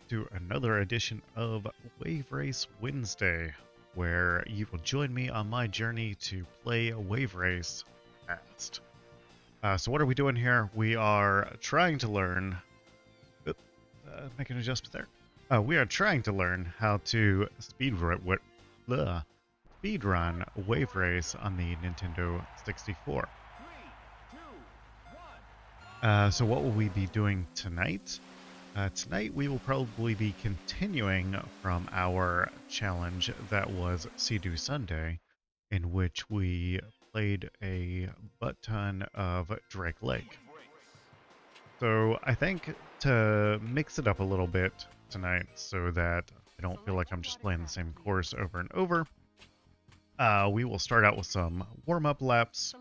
to another edition of Wave Race Wednesday, where you will join me on my journey to play Wave Race fast. So what are we doing here? We are trying to learn... make an adjustment there. We are trying to learn how to speedrun Wave Race on the Nintendo 64. So what will we be doing tonight? Tonight we will probably be continuing from our challenge that was Sea-Doo Sunday, in which we played a butt-ton of Drake Lake. So I think to mix it up a little bit tonight so that I don't feel like I'm just playing the same course over and over, we will start out with some warm-up laps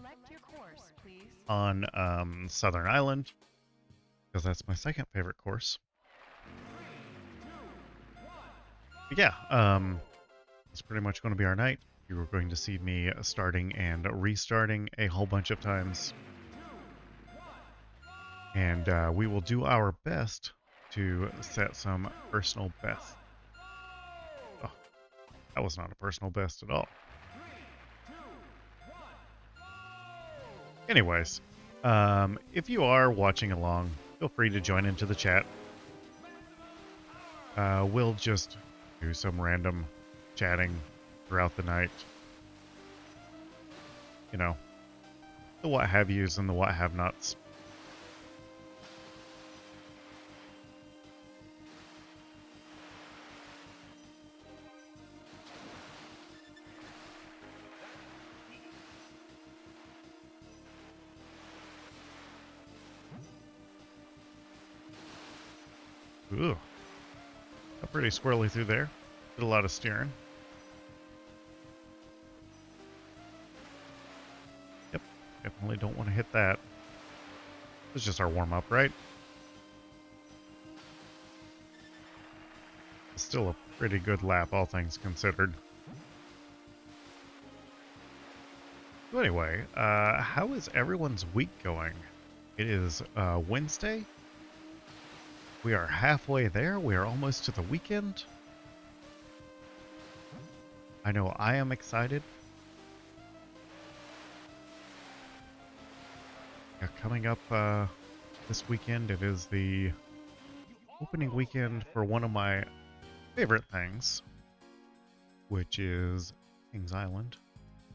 on Southern Island, because that's my second favorite course. But yeah, it's pretty much going to be our night. You are going to see me starting and restarting a whole bunch of times. And we will do our best to set some personal bests. Oh, that was not a personal best at all. Anyways, if you are watching along, feel free to join into the chat. We'll just do some random chatting throughout the night. You know, the what have yous and the what have nots. Ooh. Got pretty squirrely through there. Did a lot of steering. Yep, definitely don't want to hit that. This is just our warm-up, right? It's still a pretty good lap, all things considered. So anyway, how is everyone's week going? It is Wednesday. We are halfway there. We are almost to the weekend. I know I am excited. Yeah, coming up this weekend, it is the opening weekend for one of my favorite things, which is Kings Island.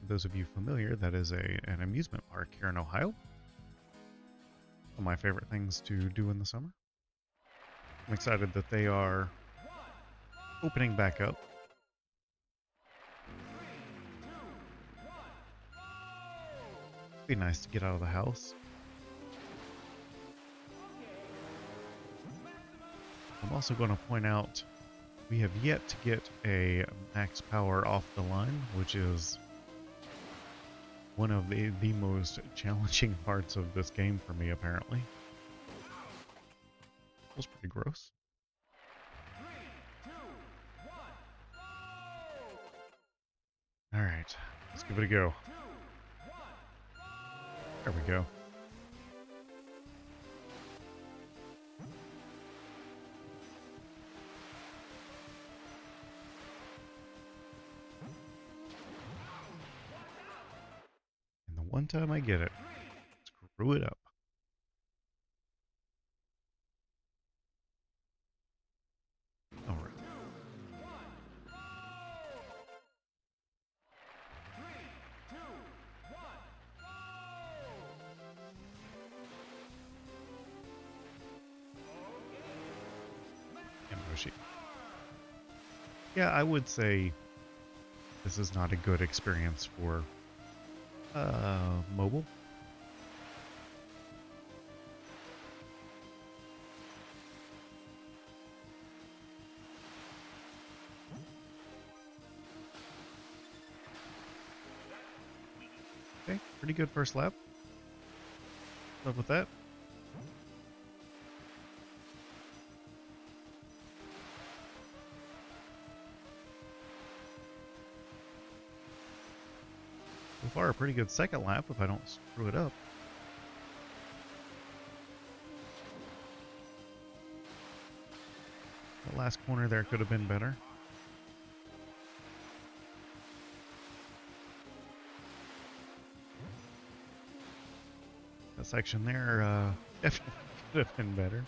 For those of you familiar, that is an amusement park here in Ohio. One of my favorite things to do in the summer. I'm excited that they are opening back up. Be nice to get out of the house. I'm also going to point out we have yet to get a max power off the line, which is one of the most challenging parts of this game for me, apparently. Feels pretty gross. Alright, let's give it a go. There we go. And the one time I get it, screw it up. Yeah, I would say this is not a good experience for mobile. Okay, pretty good first lap. Love with that. So far, a pretty good second lap if I don't screw it up. The last corner there could have been better. That section there definitely could have been better.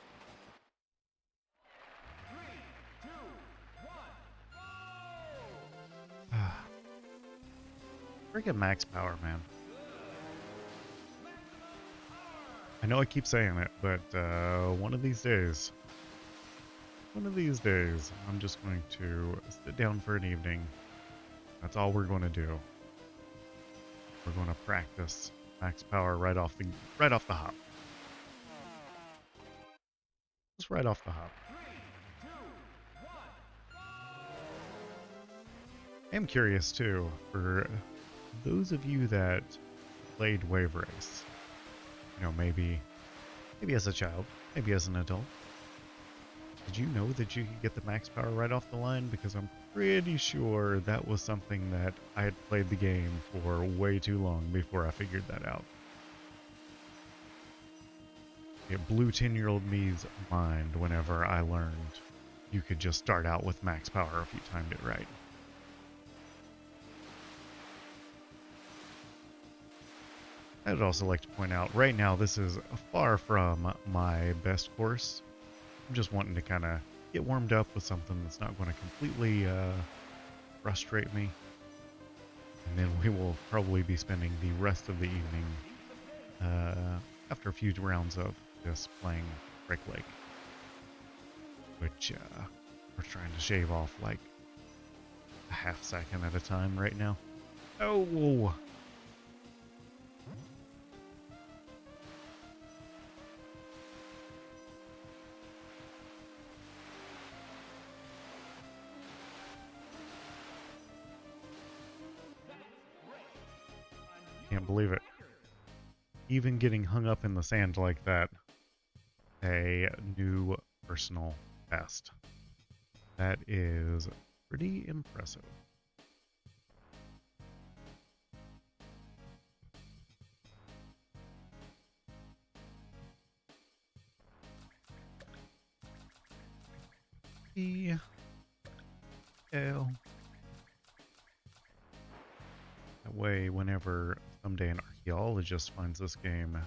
Freaking max power, man. I know I keep saying it, but one of these days, I'm just going to sit down for an evening. That's all we're going to do. We're going to practice max power right off the hop. Just right off the hop. I'm curious too, for those of you that played Wave Race, you know, maybe as a child, maybe as an adult, did you know that you could get the max power right off the line? Because I'm pretty sure that was something that I had played the game for way too long before I figured that out. It blew 10-year-old me's mind whenever I learned you could just start out with max power if you timed it right. I would also like to point out, right now this is far from my best course. I'm just wanting to kind of get warmed up with something that's not going to completely frustrate me. And then we will probably be spending the rest of the evening, after a few rounds of just playing Brick Lake, which we're trying to shave off like a half second at a time right now. Oh! Can't believe it. Even getting hung up in the sand like that, a new personal best. That is pretty impressive. L. That way, whenever someday an archaeologist finds this game,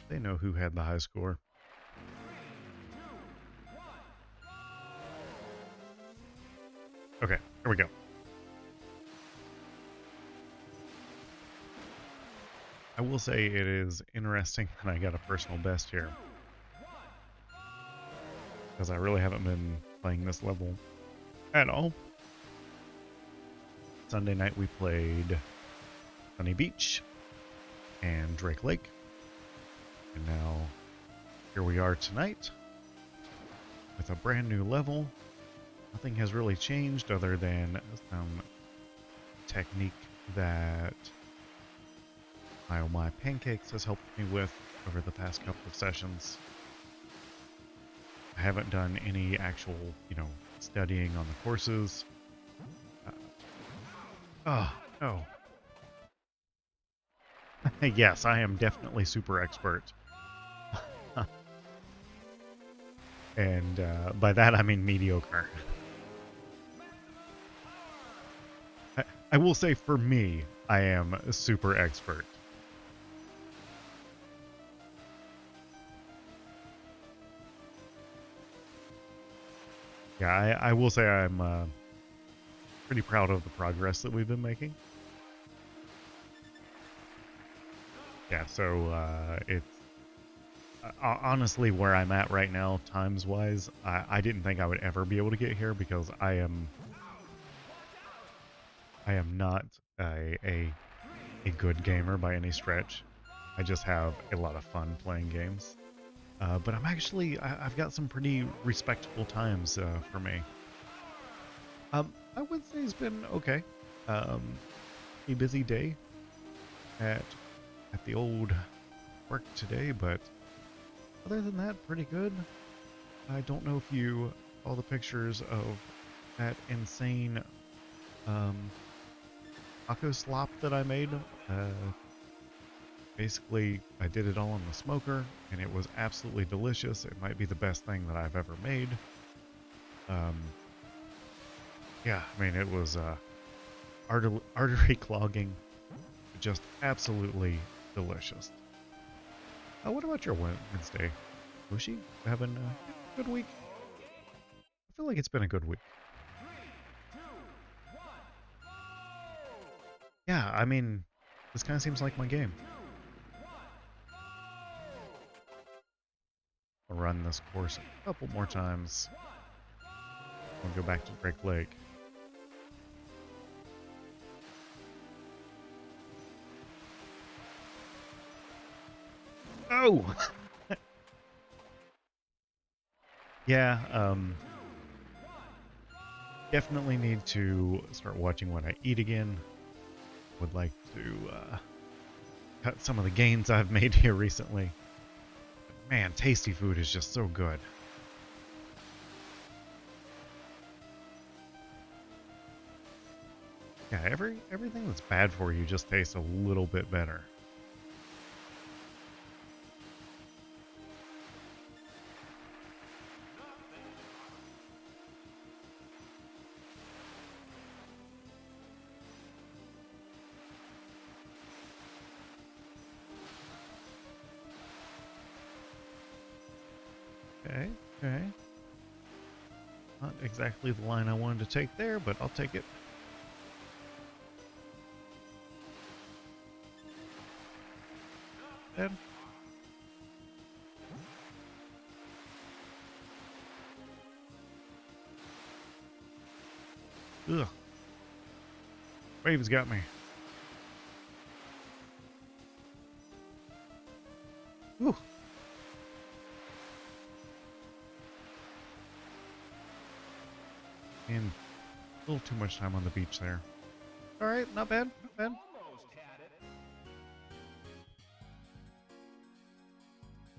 they know who had the high score. Okay, here we go. I will say it is interesting that I got a personal best here, because I really haven't been playing this level at all. Sunday night we played Sunny Beach and Drake Lake, and now here we are tonight with a brand new level. Nothing has really changed other than some technique that My Pancakes has helped me with over the past couple of sessions. I haven't done any actual, studying on the courses. Oh, no. Yes, I am definitely super expert. And by that I mean mediocre. I will say for me, I am a super expert. Yeah, I will say I'm pretty proud of the progress that we've been making. Yeah, so it's honestly where I'm at right now, times-wise. I didn't think I would ever be able to get here because I am not a good gamer by any stretch. I just have a lot of fun playing games. But I've got some pretty respectable times for me. I would say it's been okay. A busy day at the old work today, but other than that, pretty good. I don't know if you saw the pictures of that insane taco slop that I made. Basically, I did it all in the smoker, and it was absolutely delicious. It might be the best thing that I've ever made. Um, yeah, I mean, it was artery clogging, just absolutely delicious. What about your Wednesday? Mushi, having a good week? I feel like it's been a good week. Yeah, I mean, this kind of seems like my game. I'll run this course a couple more times. We'll go back to Drake Lake. Oh! Yeah, definitely need to start watching what I eat again. Would like to cut some of the gains I've made here recently. But man, tasty food is just so good. Yeah, everything that's bad for you just tastes a little bit better. Okay, okay. Not exactly the line I wanted to take there, but I'll take it. Ed? Ugh. Waves got me. Ooh. And a little too much time on the beach there. Alright, not bad, not bad.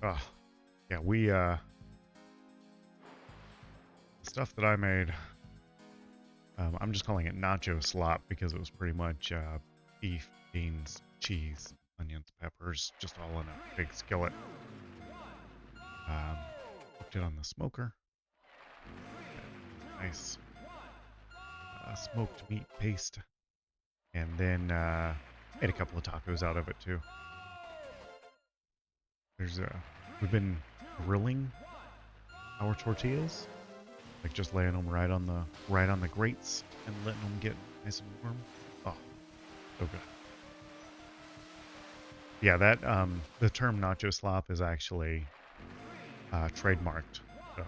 Oh, yeah, stuff that I made, I'm just calling it nacho slop because it was pretty much beef, beans, cheese, onions, peppers, just all in a big skillet. Cooked it on the smoker. Nice smoked meat paste. And then made a couple of tacos out of it too. There's we've been grilling our tortillas, like just laying them right on the grates and letting them get nice and warm. Oh, so good. Yeah, that the term nacho slop is actually trademarked. So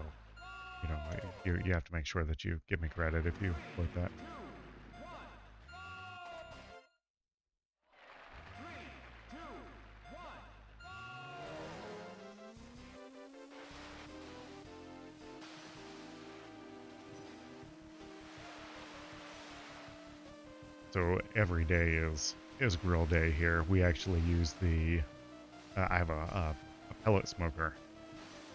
you know you have to make sure that you give me credit if you quote that. So every day is grill day here. We actually use the I have a pellet smoker,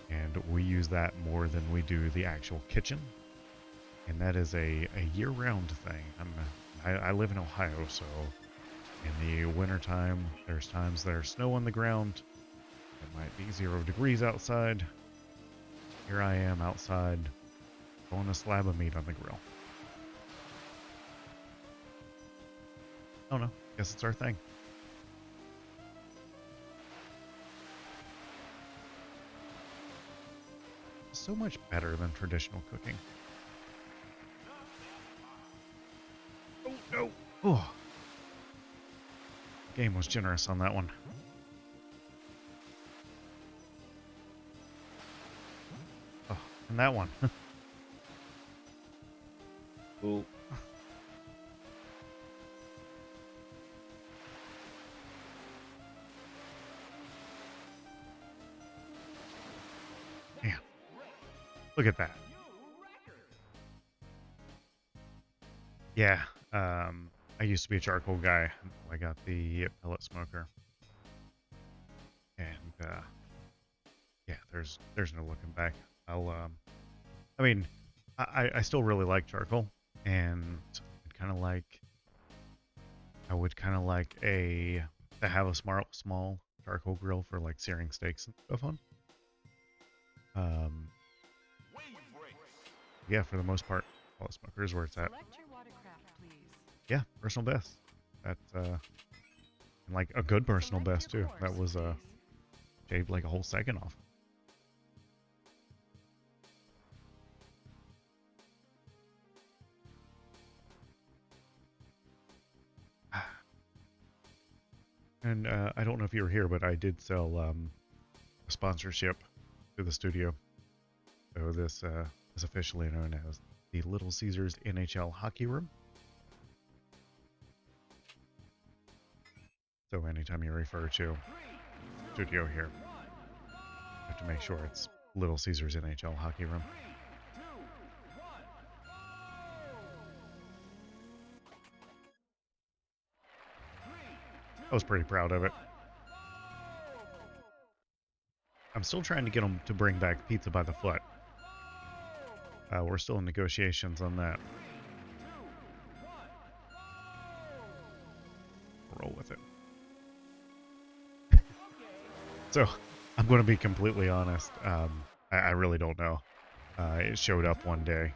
and we use that more than we do the actual kitchen. And that is a year-round thing. I live in Ohio, so in the wintertime, there's times there's snow on the ground. It might be 0 degrees outside. Here I am outside, throwing a slab of meat on the grill. Oh no, guess it's our thing. So much better than traditional cooking. Oh no! Oh, game was generous on that one. Oh, and that one. Ooh. Man, look at that. Yeah, I used to be a charcoal guy. I got the pellet smoker, and yeah, there's no looking back. I mean, I still really like charcoal, and kind of like I would kind of like to have a small charcoal grill for like searing steaks and stuff on. Um, Yeah, for the most part, all smokers where it's at. Select your watercraft, please. Yeah, personal best. That's and like a good personal Select best your too. That course, was please. shaved like a whole second off. And I don't know if you were here, but I did sell a sponsorship to the studio. So this is officially known as the Little Caesars NHL Hockey Room. So anytime you refer to studio here, you have to make sure it's Little Caesars NHL Hockey Room. I was pretty proud of it. I'm still trying to get them to bring back pizza by the foot. We're still in negotiations on that. Roll with it. So, I'm going to be completely honest. I really don't know. It showed up one day.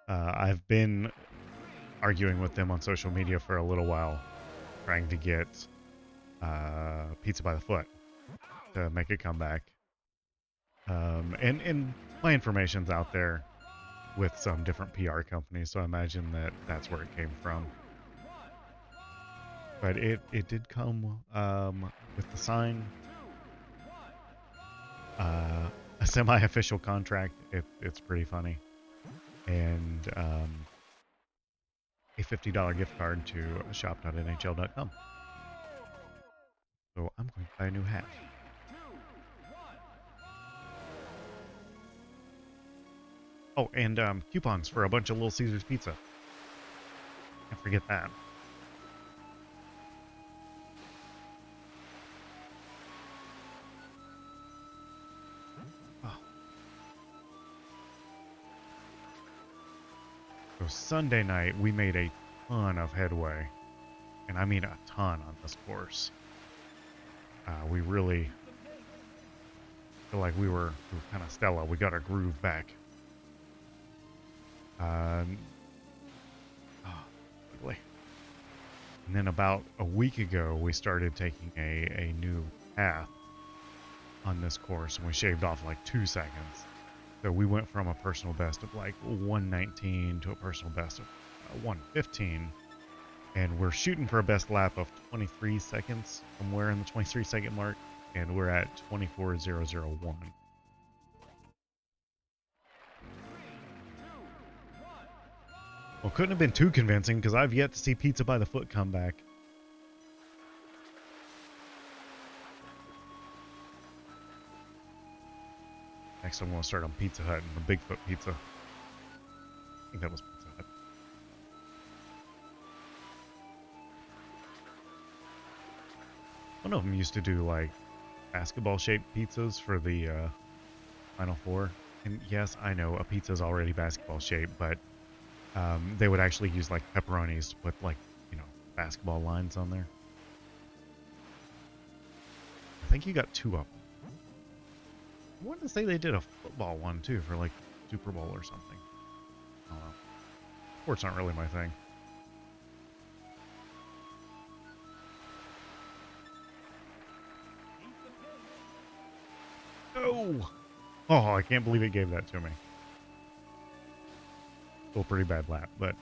I've been arguing with them on social media for a little while, trying to get pizza by the foot to make it come back. And my information's out there with some different PR companies, so I imagine that that's where it came from. But it did come with the sign, a semi-official contract. It's pretty funny, and a $50 gift card to shop.nhl.com. So I'm going to buy a new hat. Oh, and coupons for a bunch of Little Caesars pizza. Can't forget that. Oh. So Sunday night, we made a ton of headway. And I mean a ton on this course. We really feel like we were kind of stellar. We got our groove back. Oh, ugly. And then about a week ago, we started taking a new path on this course, and we shaved off like 2 seconds. So we went from a personal best of like 119 to a personal best of 115. And we're shooting for a best lap of 23 seconds, somewhere in the 23-second mark, and we're at 24.001. Well, couldn't have been too convincing because I've yet to see pizza by the foot come back. Next, I'm going to start on Pizza Hut and the Bigfoot pizza. I think that was Pizza Hut. One of them used to do like basketball-shaped pizzas for the Final Four. And yes, I know a pizza is already basketball-shaped, but they would actually use like pepperonis to put like, basketball lines on there. I think you got 2 of them. I want to say they did a football one too for like Super Bowl or something. I don't know. Sports aren't really my thing. No! Oh, I can't believe it gave that to me. Still a pretty bad lap, but...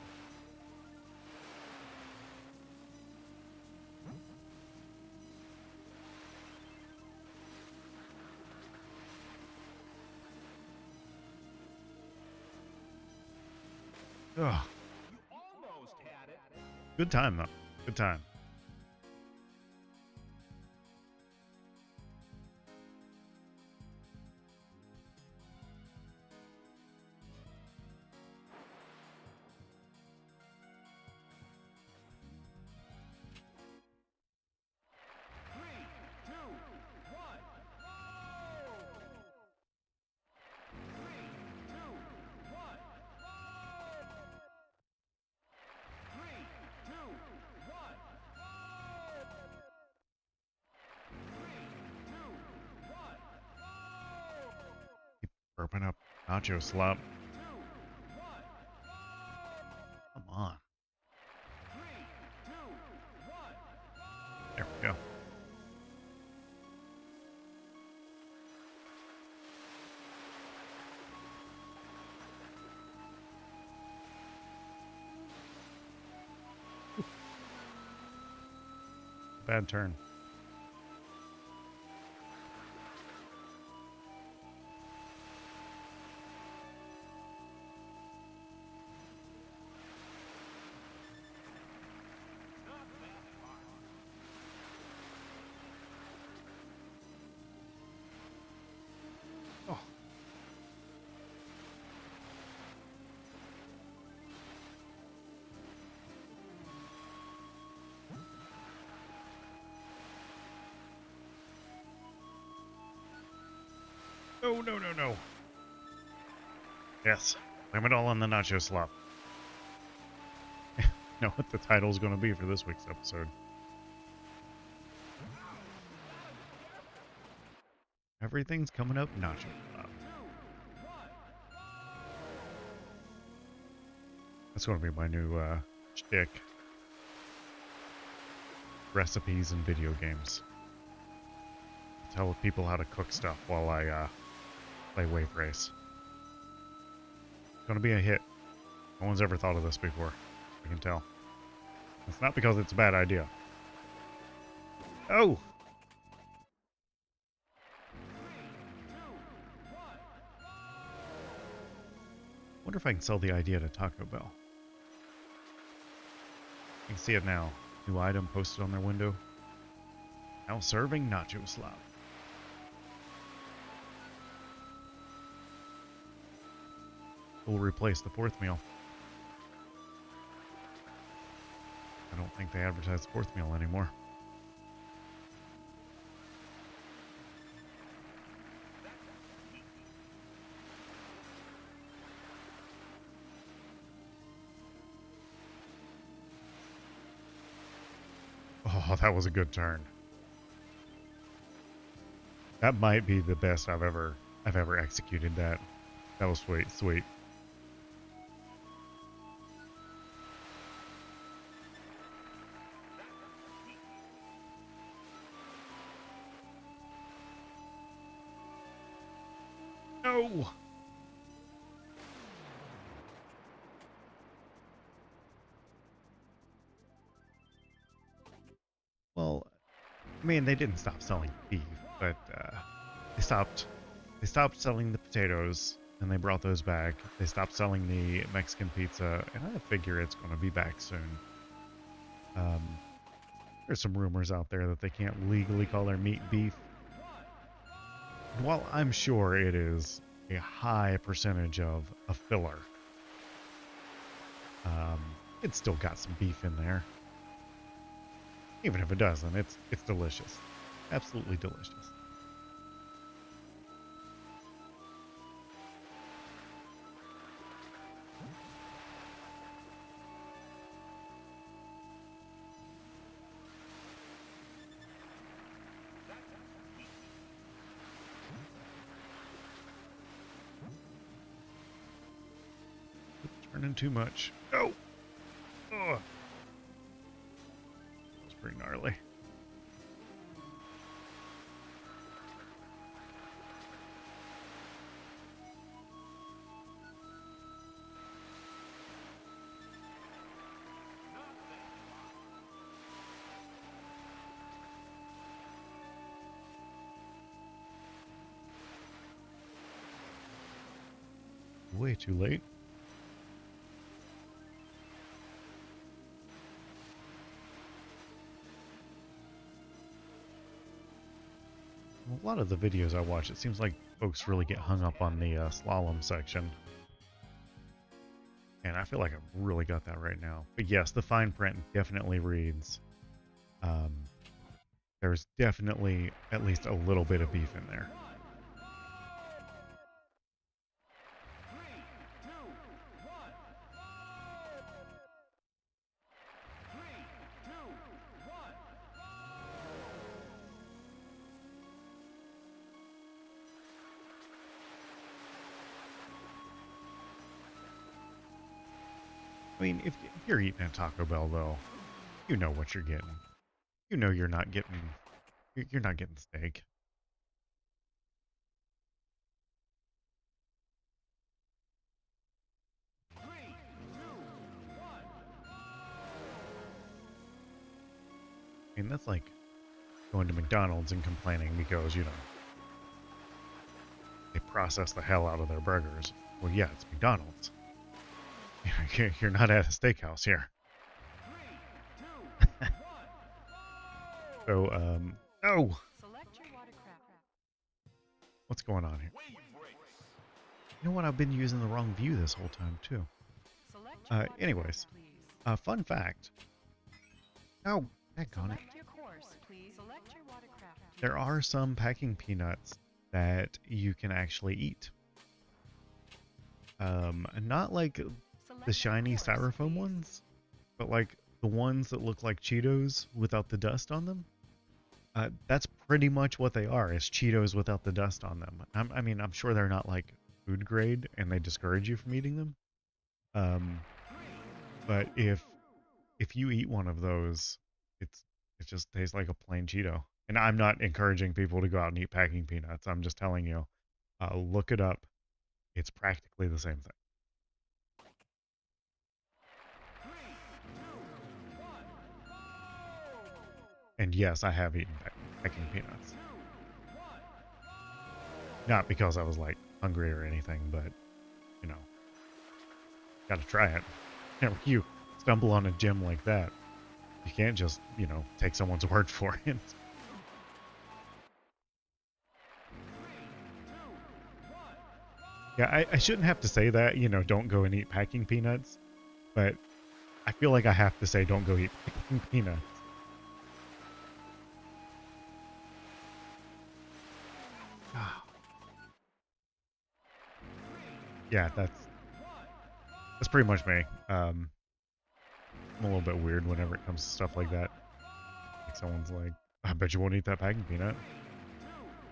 Ugh. Good time, though. Good time. Keep burping up. Nacho slop. Come on. There we go. Bad turn. Oh. No, no, no, no. Yes. Blame it all on the nacho slop. Know what the title's going to be for this week's episode. Everything's coming up nacho slop. That's going to be my new shtick. Recipes in video games. Tell people how to cook stuff while I play Wave Race. It's going to be a hit. No one's ever thought of this before. I can tell. It's not because it's a bad idea. Oh! Wonder if I can sell the idea to Taco Bell. You can see it now. New item posted on their window. Now serving nacho slop. Will replace the fourth meal. I don't think they advertise the fourth meal anymore. Oh, that was a good turn. That might be the best I've ever executed that. That was sweet, sweet. No. Well, I mean, they didn't stop selling beef, but they stopped selling the potatoes, and they brought those back. They stopped selling the Mexican pizza, and I figure it's going to be back soon. There's some rumors out there that they can't legally call their meat beef. And while I'm sure it is a high percentage of a filler, it's still got some beef in there. Even if it doesn't, it's delicious. Absolutely delicious. Turning too much. Oh! Ugh. That's pretty gnarly. Way too late. A lot of the videos I watch, it seems like folks really get hung up on the slalom section. And I feel like I've really got that right now. But yes, the fine print definitely reads. There's definitely at least a little bit of beef in there. mean, if you're eating at Taco Bell, though, you know what you're getting. You know you're not getting you're not getting steak. I mean, that's like going to McDonald's and complaining because, you know, they process the hell out of their burgers. Well, yeah, it's McDonald's. You're not at a steakhouse here. So, oh! What's going on here? You know what? I've been using the wrong view this whole time, too. Anyways, fun fact. Oh, heck on it. There are some packing peanuts that you can actually eat. Not like the shiny styrofoam ones, but like the ones that look like Cheetos without the dust on them. That's pretty much what they are, is Cheetos without the dust on them. I mean, I'm sure they're not like food grade and they discourage you from eating them. But if you eat one of those, it just tastes like a plain Cheeto. And I'm not encouraging people to go out and eat packing peanuts. I'm just telling you, look it up. It's practically the same thing. And yes, I have eaten packing peanuts. Not because I was like hungry or anything, but you know, gotta try it. Whenever you stumble on a gym like that, you can't just, you know, take someone's word for it. Yeah, I shouldn't have to say that, you know, don't go and eat packing peanuts, but I feel like I have to say don't go eat packing peanuts. Yeah, that's pretty much me. I'm a little bit weird whenever it comes to stuff like that. Like someone's like, I bet you won't eat that packing peanut.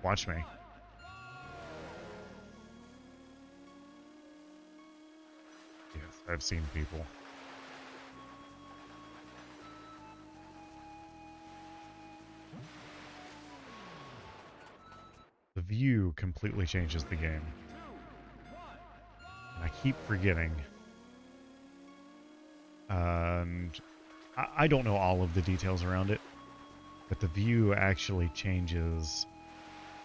Watch me. Yes, I've seen people. The view completely changes the game. And I keep forgetting. And I don't know all of the details around it, but the view actually changes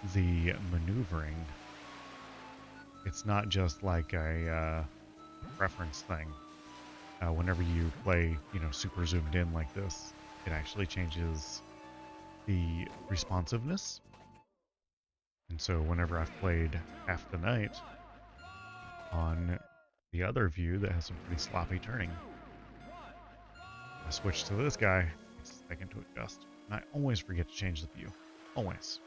the maneuvering. It's not just like a preference thing. Whenever you play, you know, super zoomed in like this, it actually changes the responsiveness. And so whenever I've played half the night on the other view that has some pretty sloppy turning, I switch to this guy, it's a second to adjust. And I always forget to change the view. Always.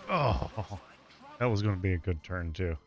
Oh, that was going to be a good turn, too.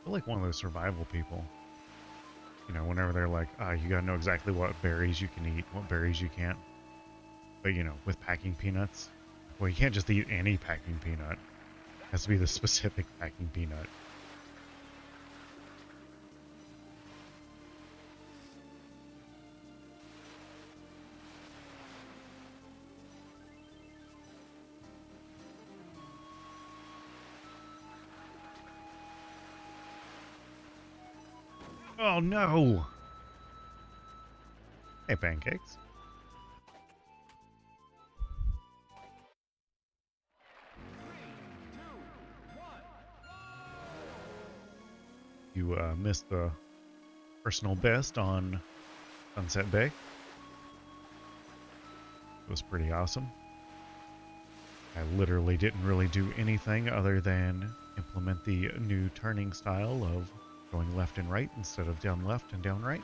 I feel like one of those survival people. You know, whenever they're like, you gotta know exactly what berries you can eat, what berries you can't. But, you know, with packing peanuts, well, you can't just eat any packing peanut. It has to be the specific packing peanut. Oh, no! Hey, pancakes. you missed the personal best on Sunset Bay, it was pretty awesome. I literally didn't really do anything other than implement the new turning style of going left and right instead of down left and down right.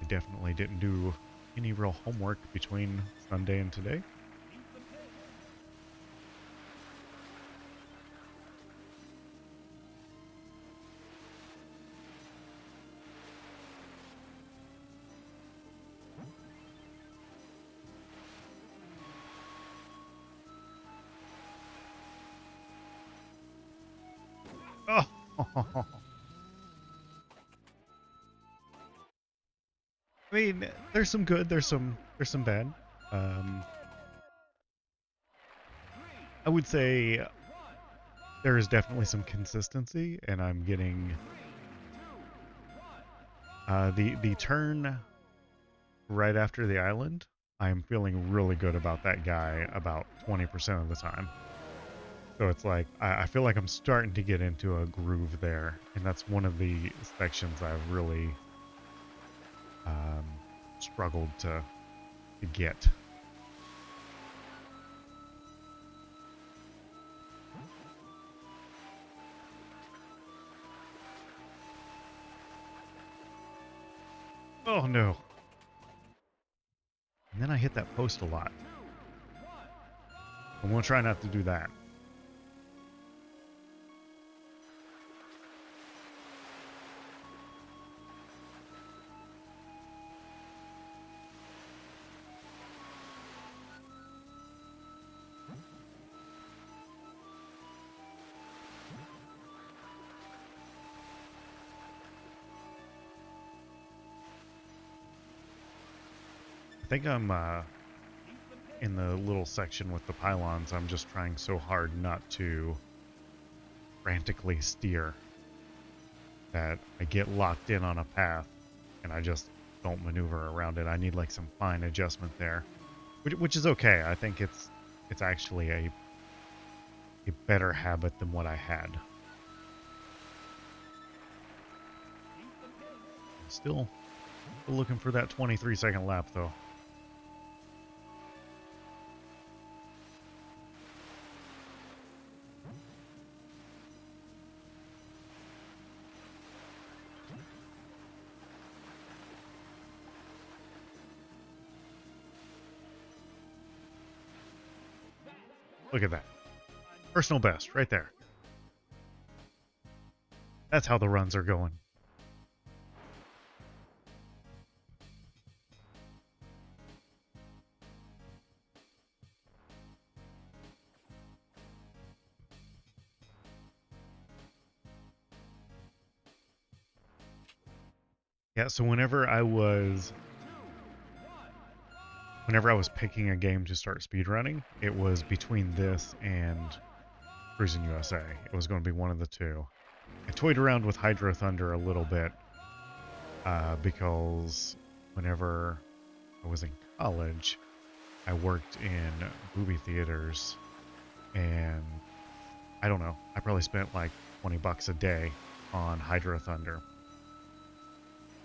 I definitely didn't do any real homework between Sunday and today. Oh, I mean, there's some good, there's some bad. I would say there is definitely some consistency, and I'm getting the turn right after the island. I'm feeling really good about that guy about 20% of the time. So it's like I feel like I'm starting to get into a groove there, and that's one of the sections I've really struggled to get. Oh no. And then I hit that post a lot. I'm going to try not to do that. I think I'm in the little section with the pylons. I'm just trying so hard not to frantically steer that I get locked in on a path and I just don't maneuver around it. I need like some fine adjustment there, which is okay. I think it's actually a better habit than what I had. Still looking for that 23-second lap though. Look at that. Personal best right there. That's how the runs are going. Yeah, so whenever I was picking a game to start speedrunning, it was between this and Cruising USA. It was going to be one of the two. I toyed around with Hydro Thunder a little bit because whenever I was in college, I worked in movie theaters, and I don't know, I probably spent like $20 a day on Hydro Thunder,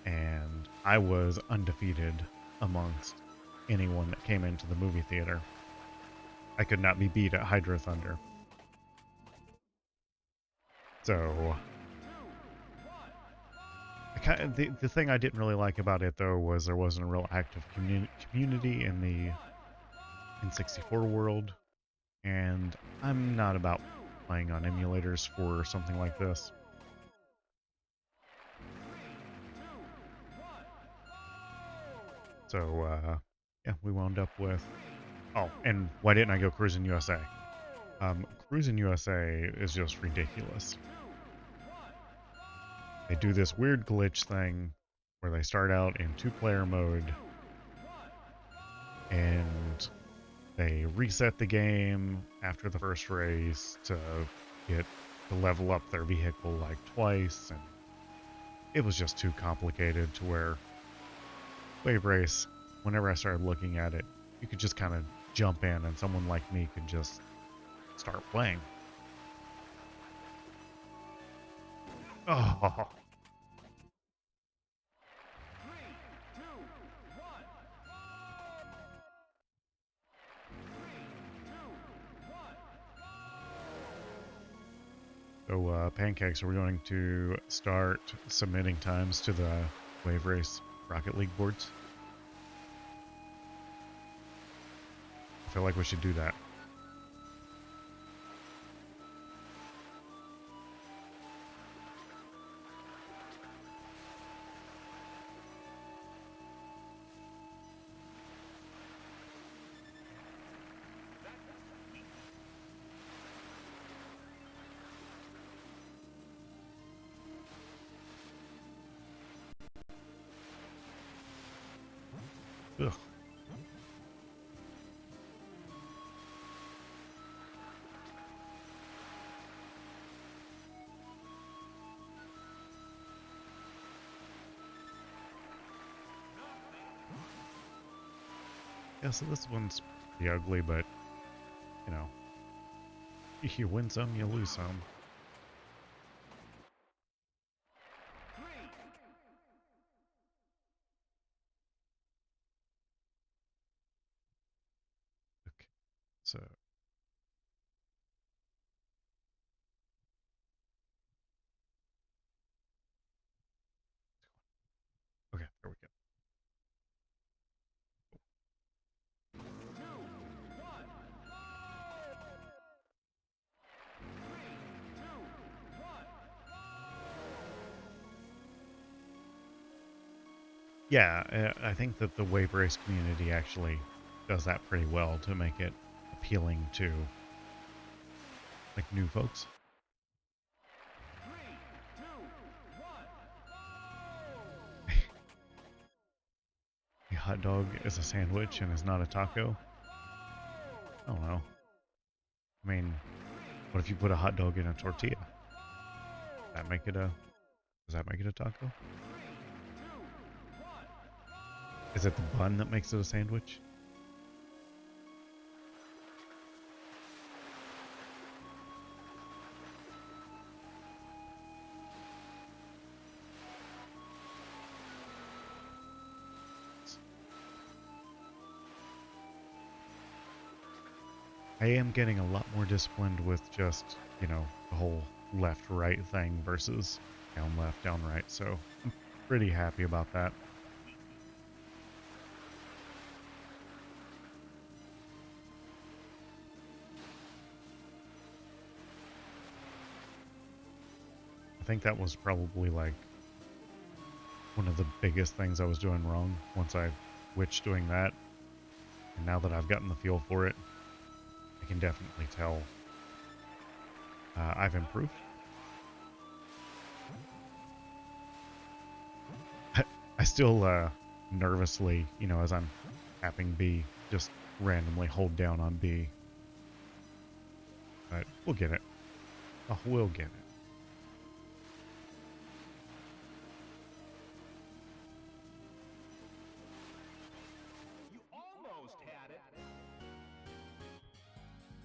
and I was undefeated amongst anyone that came into the movie theater. I could not be beat at Hydro Thunder. So the thing I didn't really like about it though was there wasn't a real active community in the N64 world, and I'm not about playing on emulators for something like this. So yeah, we wound up with... Oh, and why didn't I go Cruising USA? Cruising USA is just ridiculous. They do this weird glitch thing where they start out in 2-player mode and they reset the game after the first race to level up their vehicle like twice, and it was just too complicated to where Wave Race, whenever I started looking at it, you could just kind of jump in and someone like me could just start playing. Oh, so Pancakes, are we going to start submitting times to the Wave Race Rocket League boards? I feel like we should do that. Ugh. Yeah, so this one's pretty ugly, but, you know, you win some, you lose some. Okay, so, okay, there we go. Yeah, I think that the Wave Race community actually does that pretty well to make it appealing to, like, new folks. A hot dog is a sandwich and is not a taco? I don't know. I mean, what if you put a hot dog in a tortilla? That make it a Does that make it a taco? Is it the bun that makes it a sandwich? I am getting a lot more disciplined with just, you know, the whole left-right thing versus down-left, down-right, so I'm pretty happy about that. I think that was probably like one of the biggest things I was doing wrong once I switched doing that. And now that I've gotten the feel for it, I can definitely tell I've improved. I still nervously, you know, as I'm tapping B, just randomly hold down on B. But we'll get it. Oh, we'll get it. You almost had it. Three, two, one.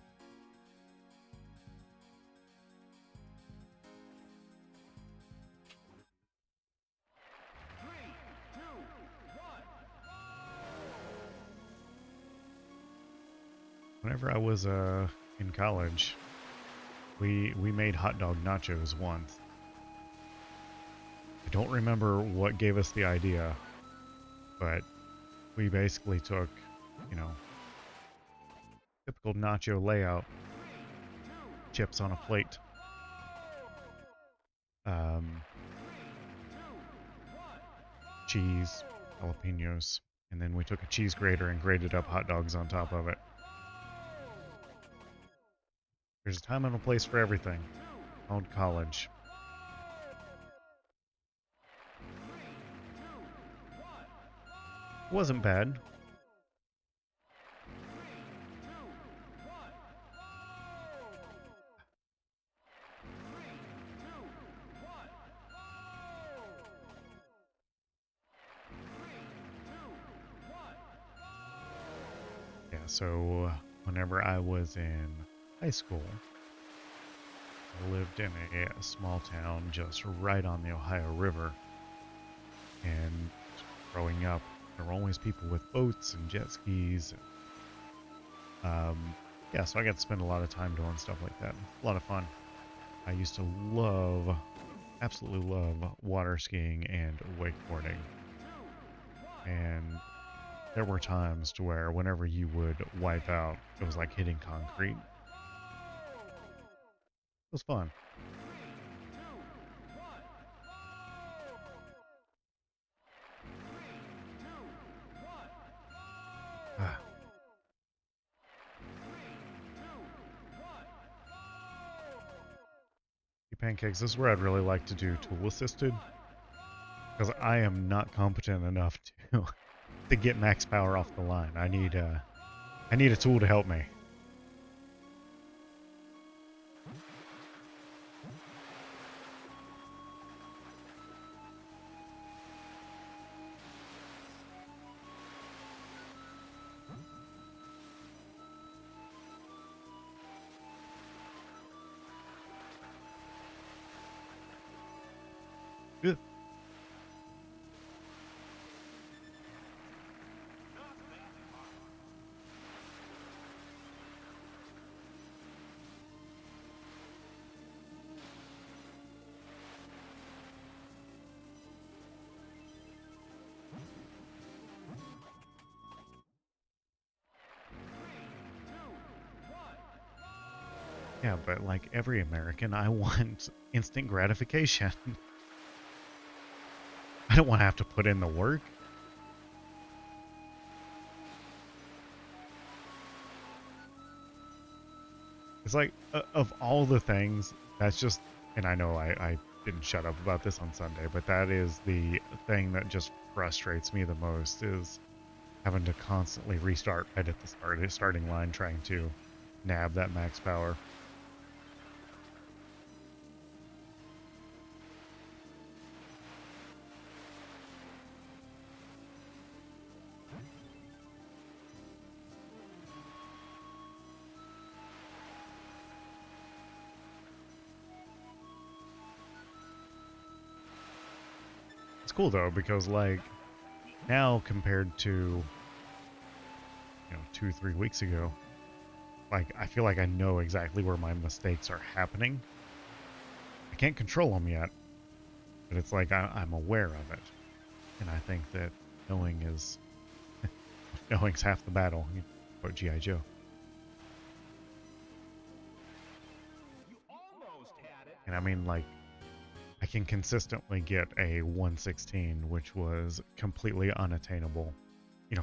Whenever I was in college, we made hot dog nachos once. I don't remember what gave us the idea, but we basically took, you know, typical nacho layout, chips on a plate, um, cheese, jalapenos, and then we took a cheese grater and grated up hot dogs on top of it. There's a time and a place for everything. Called college. Wasn't bad. Yeah, so whenever I was in high school, I lived in a small town just right on the Ohio River, and growing up, there were always people with boats and jet skis. Yeah, so I got to spend a lot of time doing stuff like that. A lot of fun. I used to love, absolutely love water skiing and wakeboarding. And there were times to where whenever you would wipe out, it was like hitting concrete. It was fun. Ah, pancakes, this is where I'd really like to do tool assisted, because I am not competent enough to to get max power off the line. I need a tool to help me. Good. Yeah, but like every American, I want instant gratification. I don't want to have to put in the work. It's like, of all the things, that's just, and I know I didn't shut up about this on Sunday, but that is the thing that just frustrates me the most is having to constantly restart right at the starting line trying to nab that max power. It's cool though because like now compared to 2-3 weeks ago, like I feel like I know exactly where my mistakes are happening. I can't control them yet, but it's like I'm aware of it, and I think that knowing is knowing's half the battle. Quote GI Joe. You almost had it. And I mean like I can consistently get a 116, which was completely unattainable,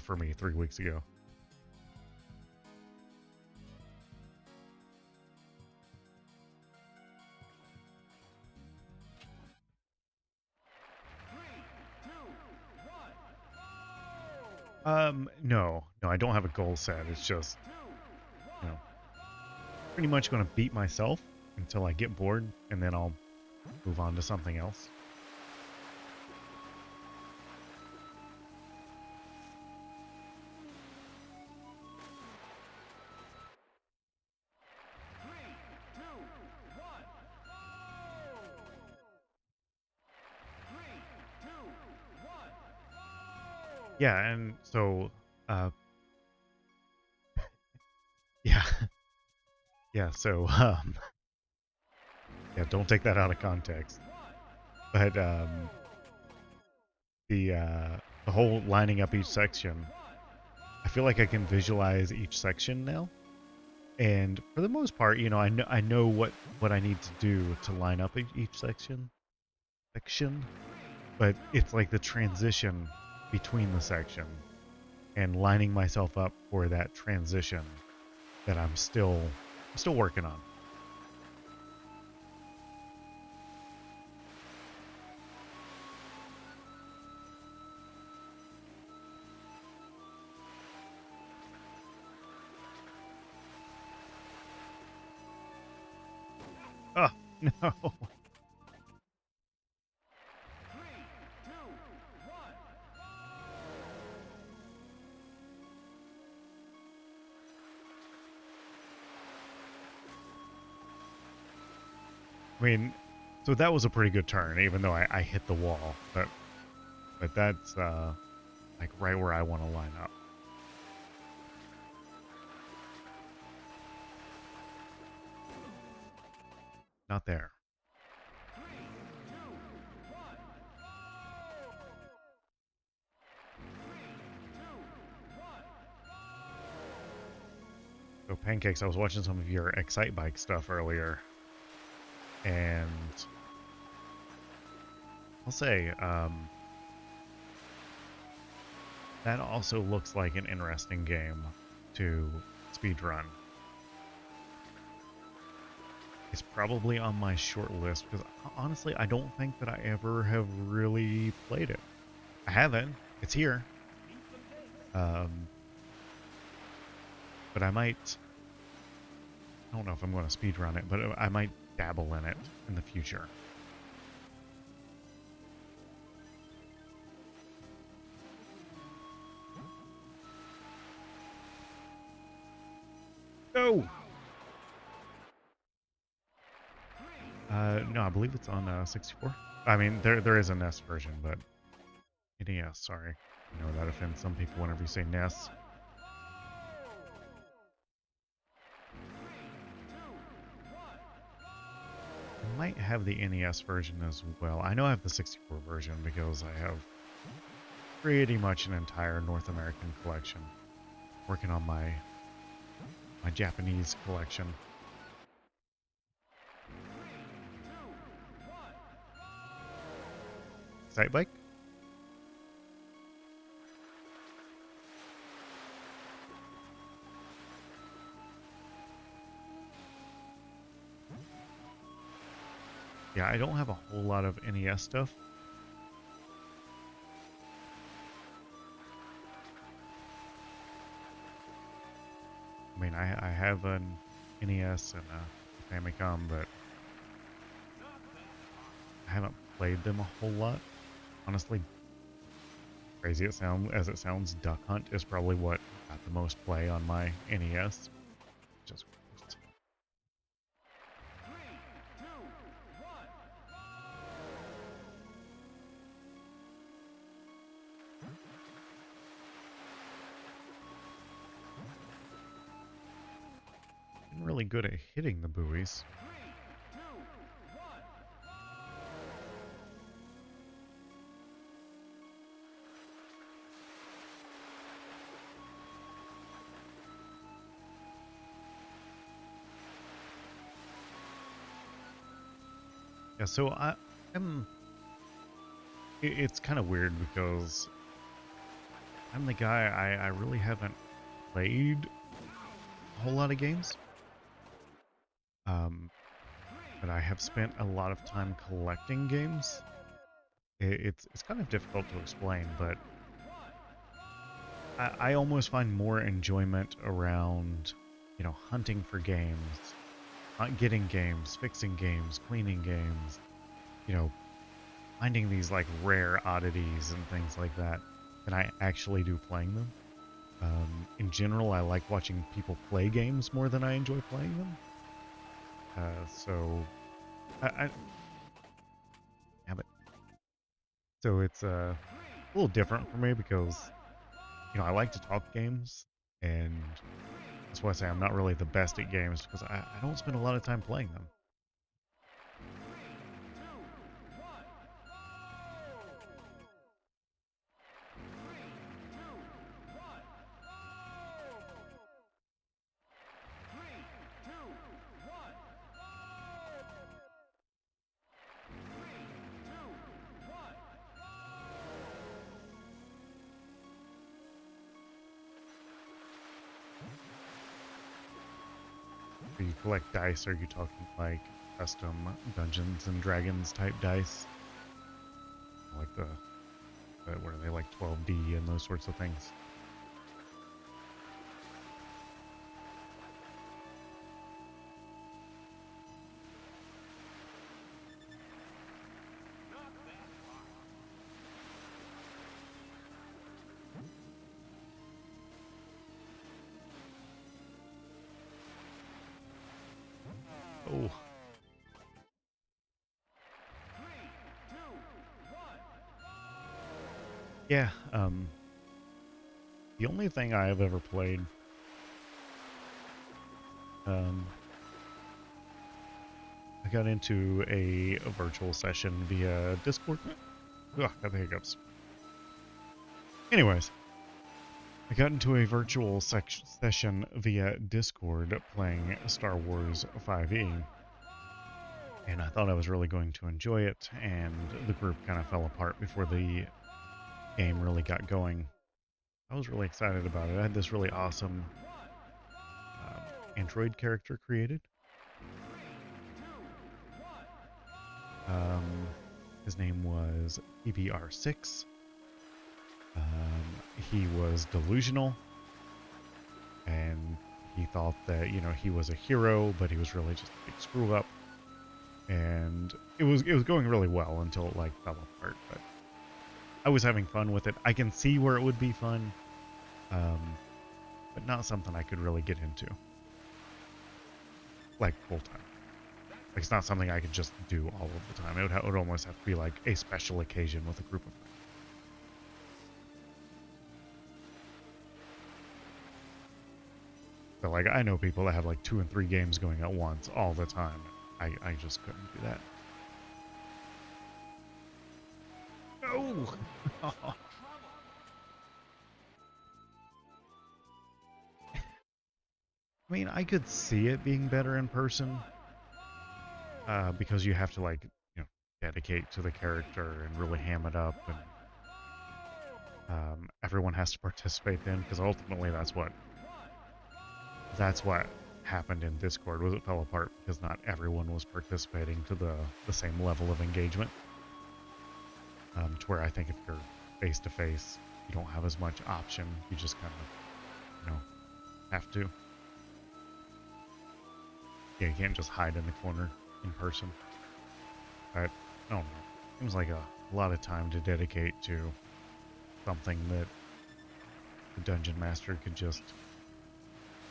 for me 3 weeks ago. Three, two, one. No, I don't have a goal set. It's just, Two, you one. know, pretty much going to beat myself until I get bored, and then I'll move on to something else. Three, two, one. Three, two, one. Yeah, and so, uh, yeah, yeah, so, yeah, don't take that out of context. But, the whole lining up each section, I feel like I can visualize each section now. And for the most part, I know what I need to do to line up each section, but it's like the transition between the section and lining myself up for that transition that I'm still working on. Oh, no. Three, two, one. mean, so that was a pretty good turn, even though I hit the wall. But that's like right where I want to line up. Not there. So Pancakes, I was watching some of your Excite Bike stuff earlier, and I'll say that also looks like an interesting game to speedrun. It's probably on my short list because honestly, I don't think that I ever have really played it. I haven't. It's here. Um, but I might. I don't know if I'm going to speedrun it, but I might dabble in it in the future. No! No, I believe it's on 64. I mean, there is a NES version, but NES, sorry. I know that offends some people whenever you say NES. I might have the NES version as well. I know I have the 64 version because I have pretty much an entire North American collection. Working on my Japanese collection. Excite Bike? Yeah, I don't have a whole lot of NES stuff. I mean, I have an NES and a Famicom, but I haven't played them a whole lot. Honestly, crazy as it sounds, Duck Hunt is probably what got the most play on my NES. Just been really good at hitting the buoys. Yeah, so I'm. It's kind of weird because I'm the guy I really haven't played a whole lot of games. Um, but I have spent a lot of time collecting games. It's kind of difficult to explain, but I almost find more enjoyment around, hunting for games, not getting games, fixing games, cleaning games, you know, finding these like rare oddities and things like that than I actually do playing them. In general, I like watching people play games more than I enjoy playing them. So I yeah, but so it's a little different for me because I like to talk games, and that's why I say I'm not really the best at games because I don't spend a lot of time playing them. Do you collect dice? Are you talking like custom Dungeons and Dragons type dice? Like what are they, like 12D and those sorts of things? Oh, Yeah, the only thing I have ever played, um, I got into a virtual session via Discord. Ugh, got the hiccups. Anyways, I got into a virtual session via Discord playing Star Wars 5e, and I thought I was really going to enjoy it, and the group kind of fell apart before the game really got going. I was really excited about it. I had this really awesome um, android character created. Um, his name was PBR6. He was delusional, and he thought that he was a hero, but he was really just a big screw up. And it was going really well until it like fell apart. But I was having fun with it. I can see where it would be fun, um, but not something I could really get into like full time. Like it's not something I could just do all of the time. It would almost have to be like a special occasion with a group of friends. But like I know people that have like 2 and 3 games going at once all the time. I just couldn't do that. No. I mean, I could see it being better in person, because you have to like dedicate to the character and really ham it up, and everyone has to participate then, because ultimately that's what happened in Discord. Was it fell apart because not everyone was participating to the same level of engagement, to where I think if you're face to face you don't have as much option. You just kind of have to. Yeah, you can't just hide in the corner in person. But I don't know. Seems like a lot of time to dedicate to something that the dungeon master could just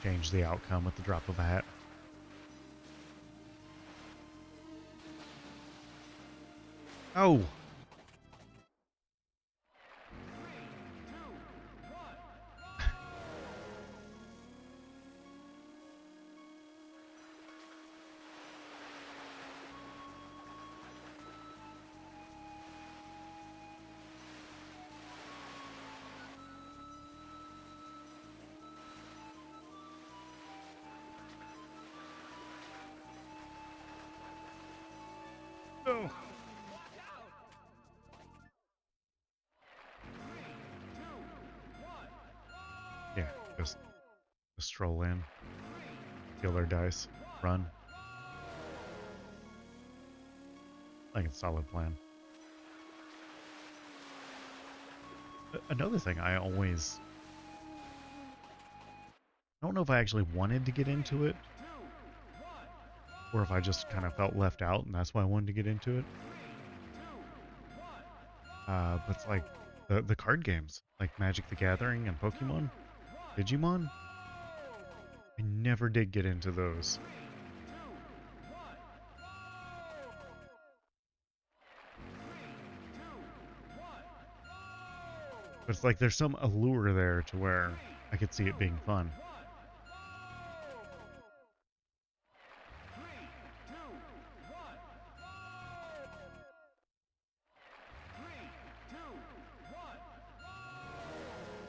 change the outcome at the drop of a hat. Oh! Oh! Yeah, just stroll in, kill their dice, run. I think it's a solid plan. Another thing I don't know if I actually wanted to get into it, or if I just kind of felt left out and that's why I wanted to get into it. But it's like the card games, like Magic the Gathering and Pokemon, Digimon. I never did get into those. But it's like there's some allure there to where I could see it being fun.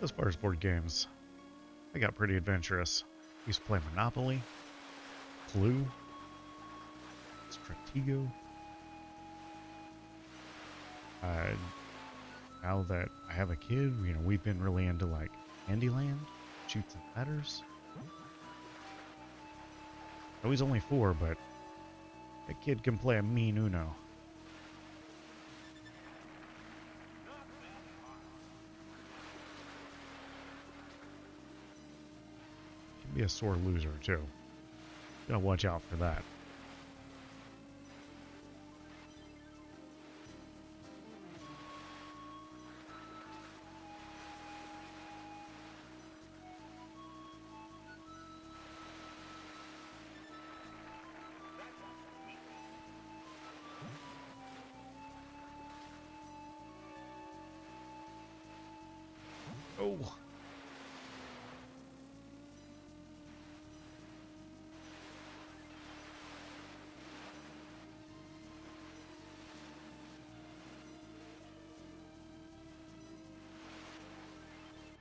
As far as board games, I got pretty adventurous. Used to play Monopoly, Clue, Stratego. Uh, Now that I have a kid, we've been really into like Candyland, Shoots and Ladders. Oh, he's only 4, but that kid can play a mean Uno. Can be a sore loser too. Gotta watch out for that. No!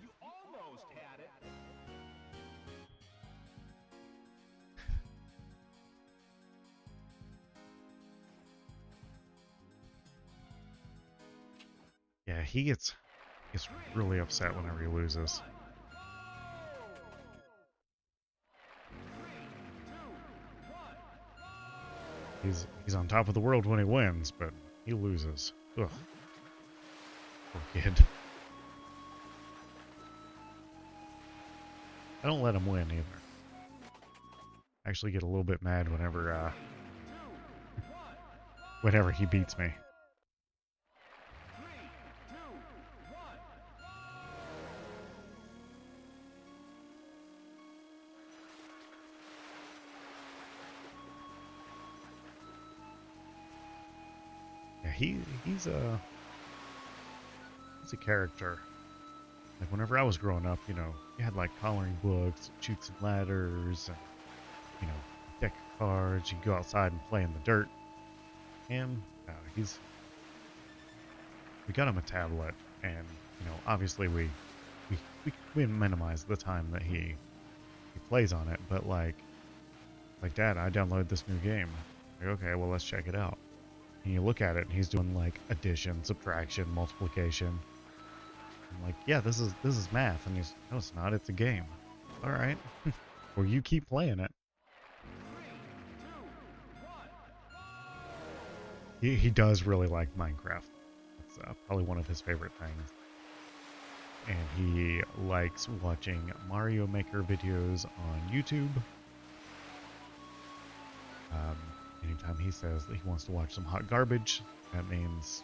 You almost had it. Yeah, he gets really upset whenever he loses. He's on top of the world when he wins, but he loses. Ugh. Poor kid. I don't let him win either. I actually get a little bit mad whenever he beats me. Yeah, he's a character. Like whenever I was growing up, you know, you had like coloring books, chutes and ladders, and you know, deck of cards. You go outside and play in the dirt. Him, he's we got him a tablet, and you know, obviously we minimize the time that he plays on it. But like Dad, I downloaded this new game. Like, okay, well let's check it out. And you look at it, and he's doing like addition, subtraction, multiplication. I'm like, yeah, this is math, and he's, no, it's not. It's a game. All right, well you keep playing it. He does really like Minecraft. It's probably one of his favorite things. And he likes watching Mario Maker videos on YouTube. Anytime he says that he wants to watch some hot garbage, that means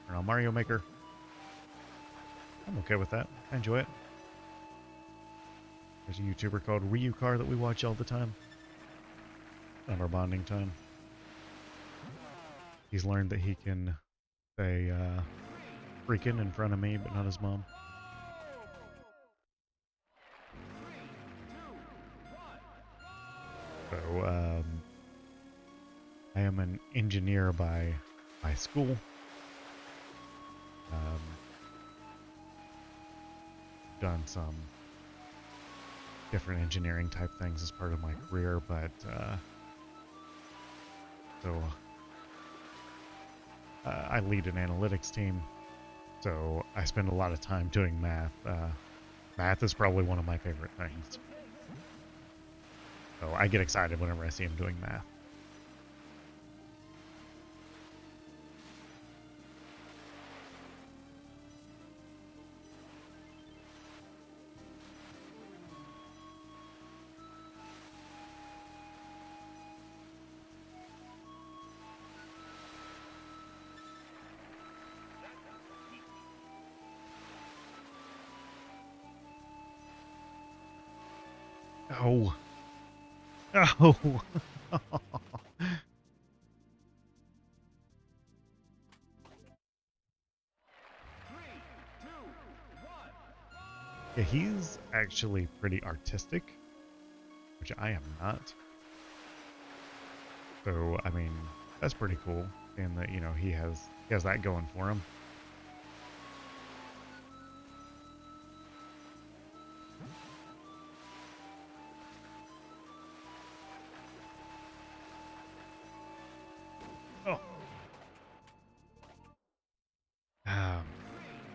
turn on Mario Maker. I'm okay with that. I enjoy it. There's a YouTuber called Ryucar that we watch all the time. On our bonding time. He's learned that he can say freaking in front of me, but not his mom. So, I am an engineer by school. Done some different engineering type things as part of my career, but I lead an analytics team, so I spend a lot of time doing math. Math is probably one of my favorite things. So I get excited whenever I see him doing math. Oh. Oh. Yeah, he's actually pretty artistic, which I am not. So, I mean, that's pretty cool. And that, you know, he has that going for him. Oh.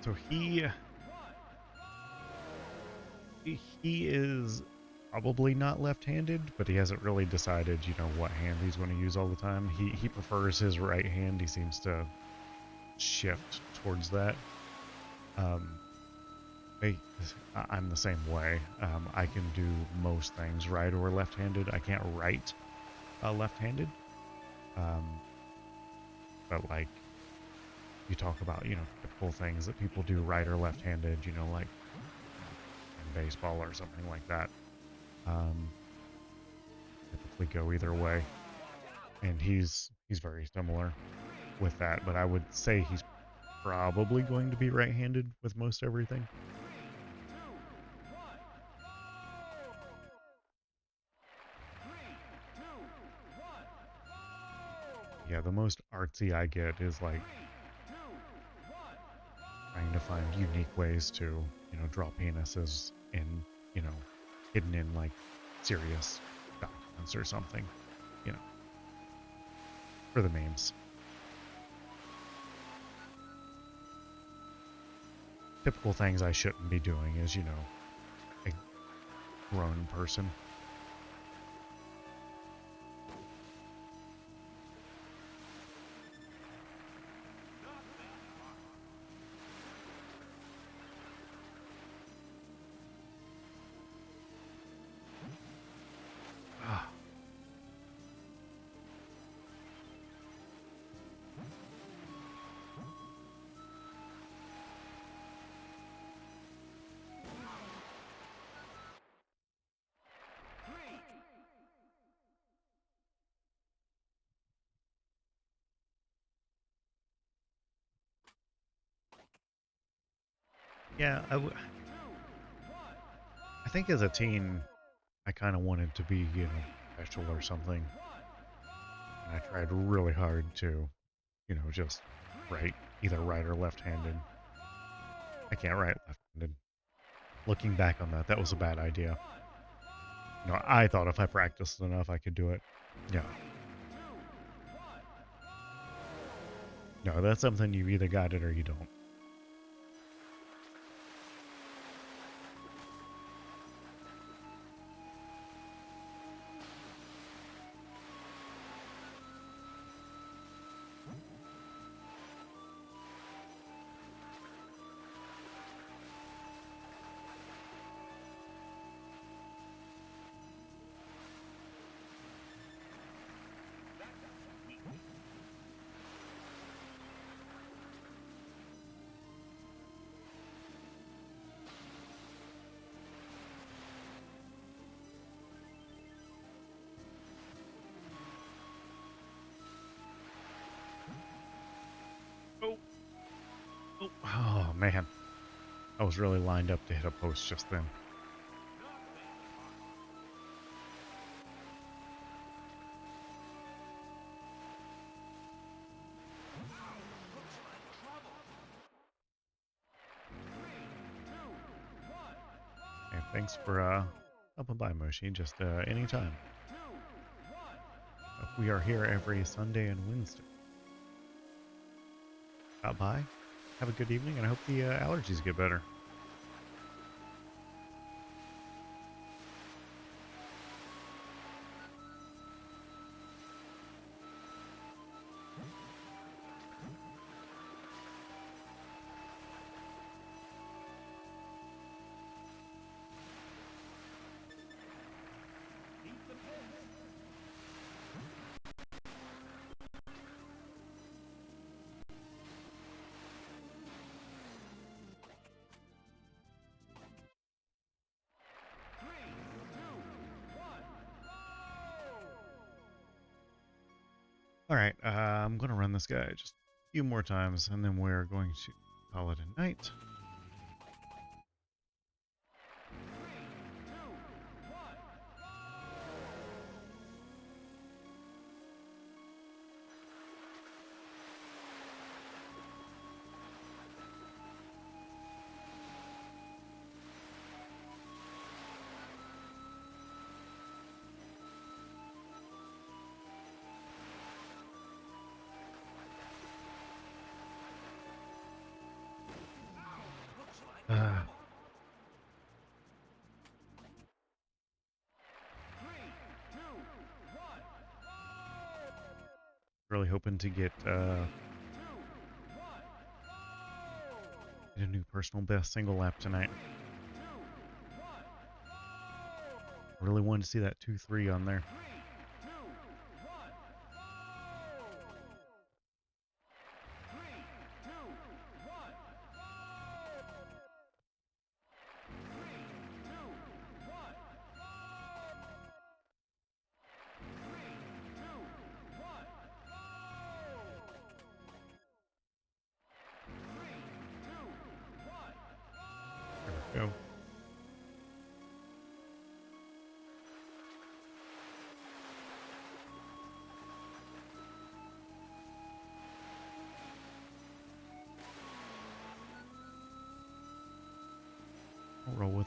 So he is probably not left-handed, but he hasn't really decided, you know, what hand he's going to use all the time. He prefers his right hand. He seems to shift towards that. I'm the same way. I can do most things right or left-handed. I can't write left-handed. But like you talk about, you know, typical things that people do right or left-handed, you know, like in baseball or something like that. Typically go either way. And he's very similar with that, but I would say he's probably going to be right-handed with most everything. Yeah, the most artsy I get is like trying to find unique ways to, draw penises in, you know, hidden in like serious documents or something, you know, for the memes. Typical things I shouldn't be doing is, a grown person. Ah, yeah, I think as a teen, I kind of wanted to be, special or something. And I tried really hard to, just write either right or left-handed. I can't write left-handed. Looking back on that, that was a bad idea. I thought if I practiced enough, I could do it. Yeah. No, that's something you either got it or you don't. Oh, oh man. I was really lined up to hit a post just then. And thanks for stopping by, Moshi. Just anytime. We are here every Sunday and Wednesday. Stop by. Have a good evening, and I hope the allergies get better. All right, I'm going to run this guy just a few more times, and then we're going to call it a night. Uh, really hoping to get a new personal best single lap tonight. Really wanted to see that 2-3 on there. There we go.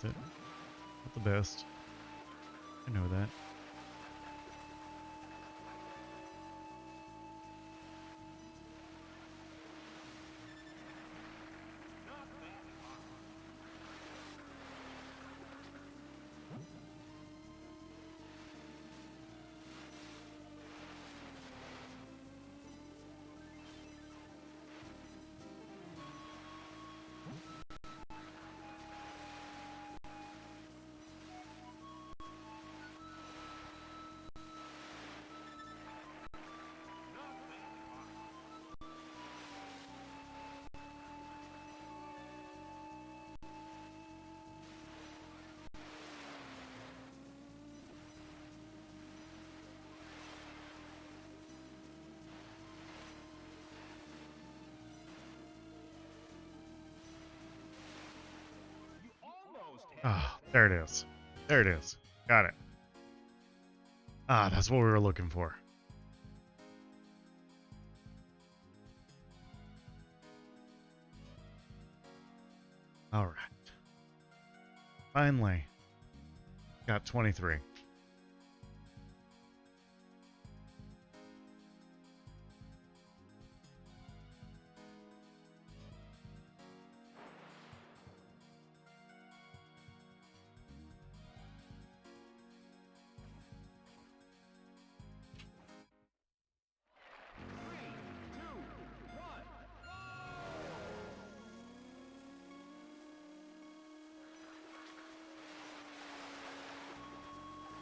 with it. Not the best. I know that. You almost had Ah, it. there it is. There it is. Got it. Ah, that's what we were looking for. All right. Finally, got 23. Three, two,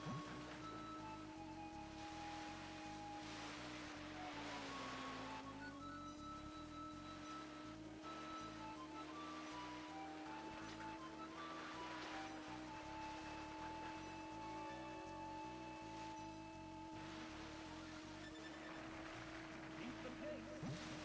one. Keep the pace. Not that far.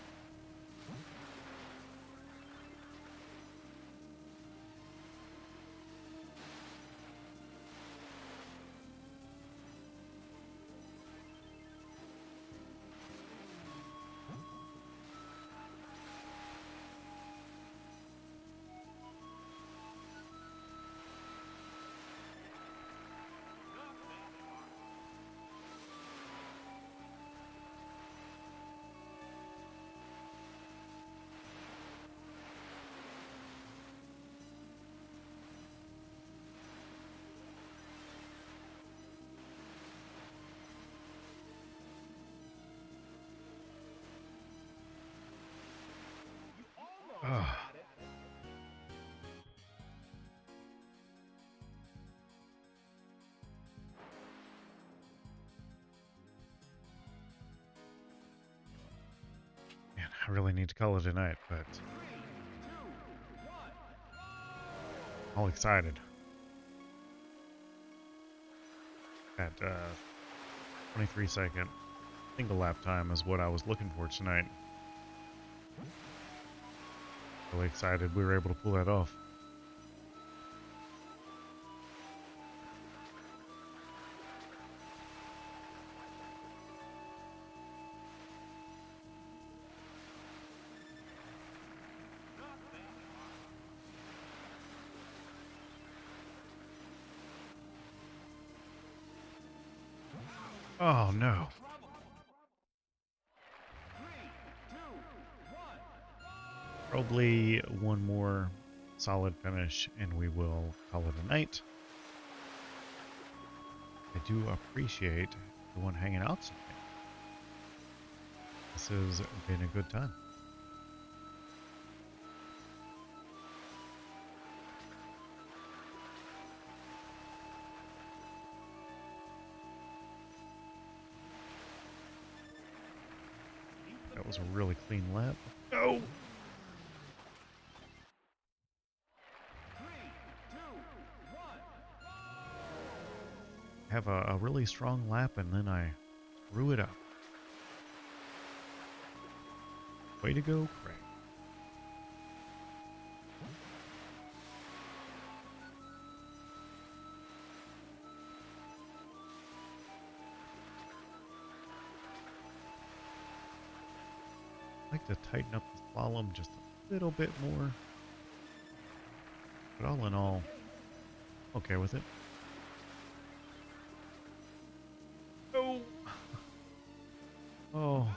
You almost Ah, had it. man, I really need to call it a night, but Three, two, one. all excited. That 23-second single lap time is what I was looking for tonight. Really excited we were able to pull that off. Not that far. Oh You're in no. trouble. Three, two, one. Probably one more solid finish and we will call it a night. I do appreciate everyone hanging out tonight. This has been a good time. Keep the That was a pace. really clean lap. No! Three, two, one. Have a really strong lap and then I screw it up. Way to go, Craig. I'd like to tighten up the slalom just a little bit more. But all in all, Okay with it. Oh. Oh.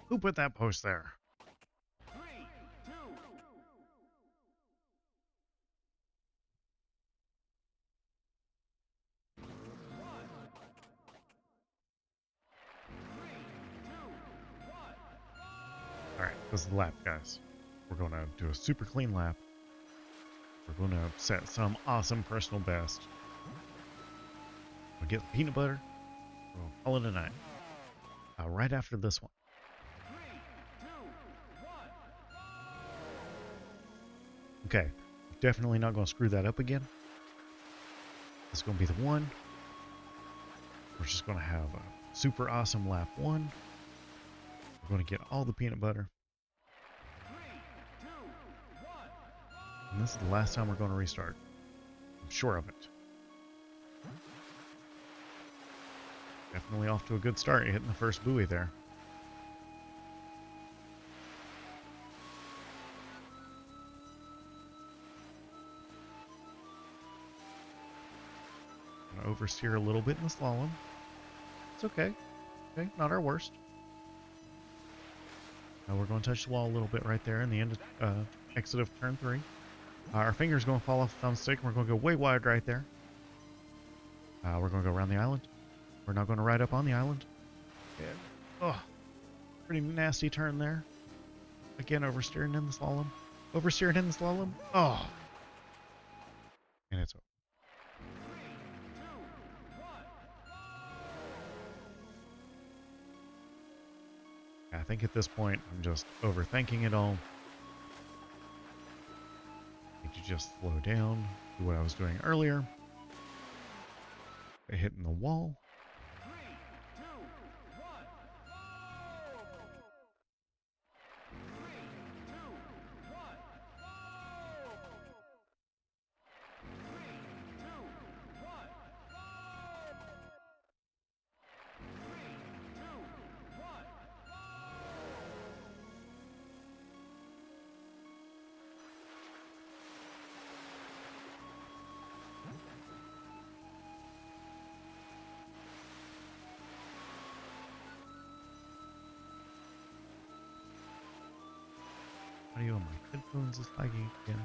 Who put that post there? 3, 2, 1. All right, this is the lap, guys. We're going to do a super clean lap. We're going to set some awesome personal best. We'll get the peanut butter. We'll call it a night. Right after this one. 3, 2, 1. Okay, definitely not going to screw that up again. This is going to be the one. We're just going to have a super awesome lap one. We're going to get all the peanut butter. 3, 2, 1. And this is the last time we're going to restart. I'm sure of it. Definitely off to a good start. You're hitting the first buoy there. Gonna oversteer a little bit in the slalom. It's okay. Okay, not our worst. Now we're going to touch the wall a little bit right there in the end of, exit of turn 3. Our finger's going to fall off the thumbstick. We're going to go way wide right there. We're going to go around the island. We're not going to ride up on the island. Yeah. Oh, pretty nasty turn there. Again, oversteering in the slalom. Oversteering in the slalom. Oh. And it's over. I think at this point, I'm just overthinking it all. I need to just slow down, do what I was doing earlier. Hitting the wall. 3, 2, 1. 3, 2, 1. 3, 2, 1. 3, 2, 1. Audio on my headphones is lagging again.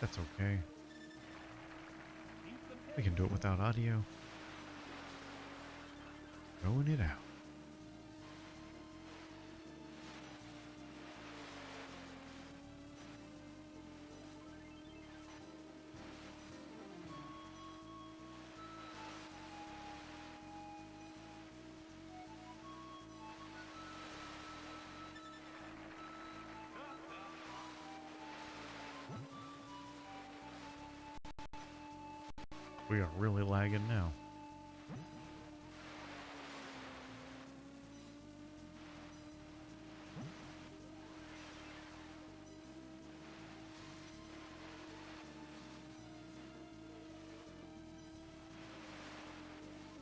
That's okay. We can do it without audio. Throwing it out. We are really lagging now.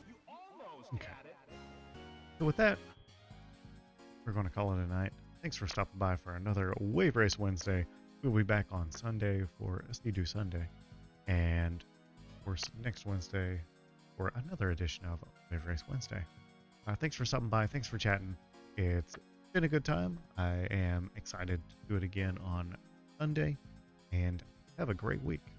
You almost Okay. got it. So with that, we're going to call it a night. Thanks for stopping by for another Wave Race Wednesday. We'll be back on Sunday for a Ski-Doo Sunday. And, of course, next Wednesday for another edition of Wave Race Wednesday. Thanks for stopping by. Thanks for chatting. It's been a good time. I am excited to do it again on Sunday, and have a great week.